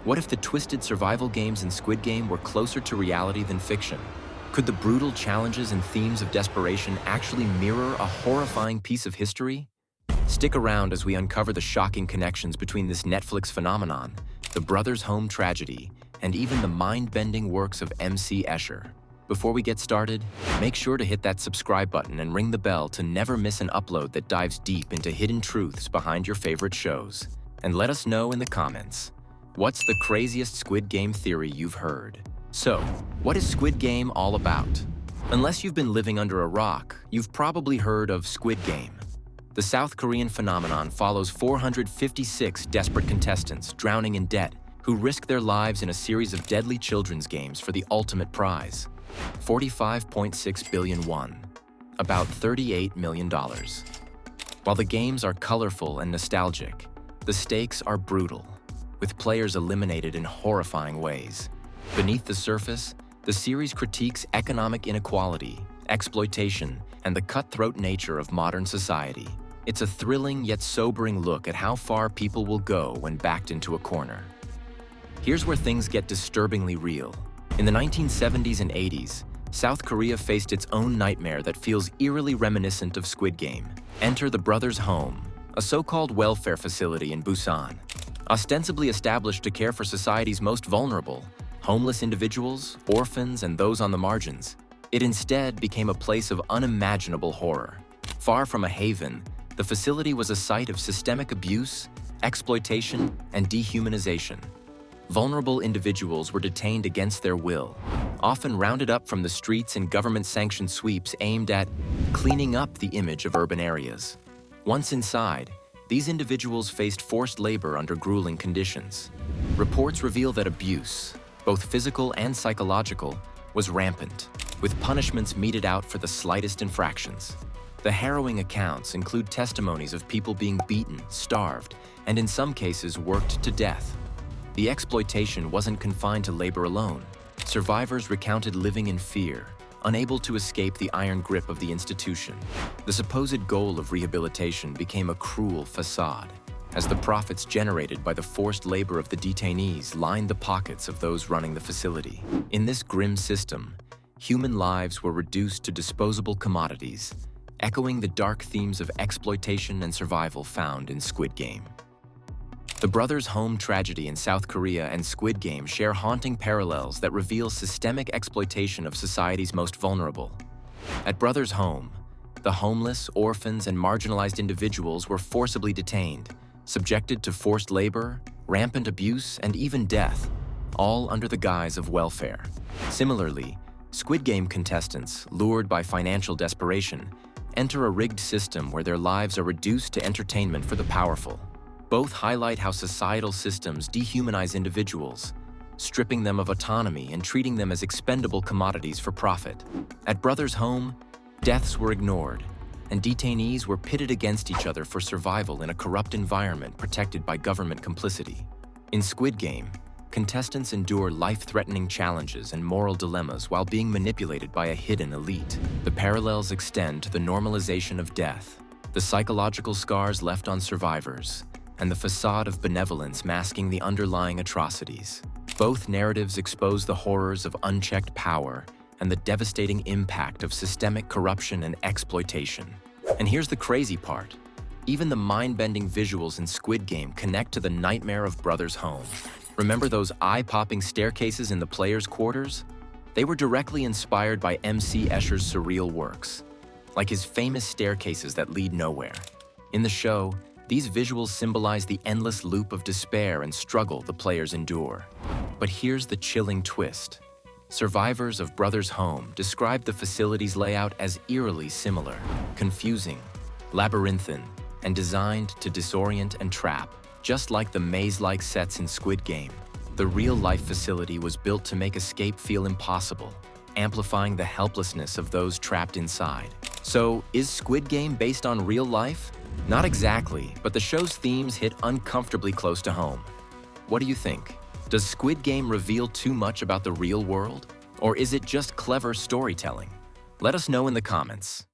What if the twisted survival games in Squid Game were closer to reality than fiction? Could the brutal challenges and themes of desperation actually mirror a horrifying piece of history? Stick around as we uncover the shocking connections between this Netflix phenomenon, the brothers' home tragedy, and even the mind-bending works of MC Escher. Before we get started, make sure to hit that subscribe button and ring the bell to never miss an upload that dives deep into hidden truths behind your favorite shows. And let us know in the comments, what's the craziest Squid Game theory you've heard? So, what is Squid Game all about? Unless you've been living under a rock, you've probably heard of Squid Game. The South Korean phenomenon follows 456 desperate contestants drowning in debt who risk their lives in a series of deadly children's games for the ultimate prize, 45.6 billion won, about $38 million. While the games are colorful and nostalgic, the stakes are brutal, with players eliminated in horrifying ways. Beneath the surface, the series critiques economic inequality, exploitation, and the cutthroat nature of modern society. It's a thrilling yet sobering look at how far people will go when backed into a corner. Here's where things get disturbingly real. In the 1970s and 80s, South Korea faced its own nightmare that feels eerily reminiscent of Squid Game. Enter the brothers' home, a so-called welfare facility in Busan. Ostensibly established to care for society's most vulnerable, homeless individuals, orphans, and those on the margins, it instead became a place of unimaginable horror. Far from a haven, the facility was a site of systemic abuse, exploitation, and dehumanization. Vulnerable individuals were detained against their will, often rounded up from the streets in government-sanctioned sweeps aimed at cleaning up the image of urban areas. Once inside, these individuals faced forced labor under grueling conditions. Reports reveal that abuse, both physical and psychological, was rampant, with punishments meted out for the slightest infractions. The harrowing accounts include testimonies of people being beaten, starved, and in some cases worked to death. The exploitation wasn't confined to labor alone. Survivors recounted living in fear, unable to escape the iron grip of the institution. The supposed goal of rehabilitation became a cruel facade, as the profits generated by the forced labor of the detainees lined the pockets of those running the facility. In this grim system, human lives were reduced to disposable commodities, echoing the dark themes of exploitation and survival found in Squid Game. The brothers' home tragedy in South Korea and Squid Game share haunting parallels that reveal systemic exploitation of society's most vulnerable. At brothers' home, the homeless, orphans, and marginalized individuals were forcibly detained, subjected to forced labor, rampant abuse, and even death, all under the guise of welfare. Similarly, Squid Game contestants, lured by financial desperation, enter a rigged system where their lives are reduced to entertainment for the powerful. Both highlight how societal systems dehumanize individuals, stripping them of autonomy and treating them as expendable commodities for profit. At brothers' home, deaths were ignored, and detainees were pitted against each other for survival in a corrupt environment protected by government complicity. In Squid Game, contestants endure life-threatening challenges and moral dilemmas while being manipulated by a hidden elite. The parallels extend to the normalization of death, the psychological scars left on survivors, and the facade of benevolence masking the underlying atrocities. Both narratives expose the horrors of unchecked power and the devastating impact of systemic corruption and exploitation. And here's the crazy part. Even the mind-bending visuals in Squid Game connect to the nightmare of brothers' home. Remember those eye-popping staircases in the players' quarters? They were directly inspired by MC Escher's surreal works, like his famous staircases that lead nowhere. In the show, these visuals symbolize the endless loop of despair and struggle the players endure. But here's the chilling twist. Survivors of Brothers' Home describe the facility's layout as eerily similar, confusing, labyrinthine, and designed to disorient and trap. Just like the maze-like sets in Squid Game, the real-life facility was built to make escape feel impossible, amplifying the helplessness of those trapped inside. So, is Squid Game based on real life? Not exactly, but the show's themes hit uncomfortably close to home. What do you think? Does Squid Game reveal too much about the real world? Or is it just clever storytelling? Let us know in the comments.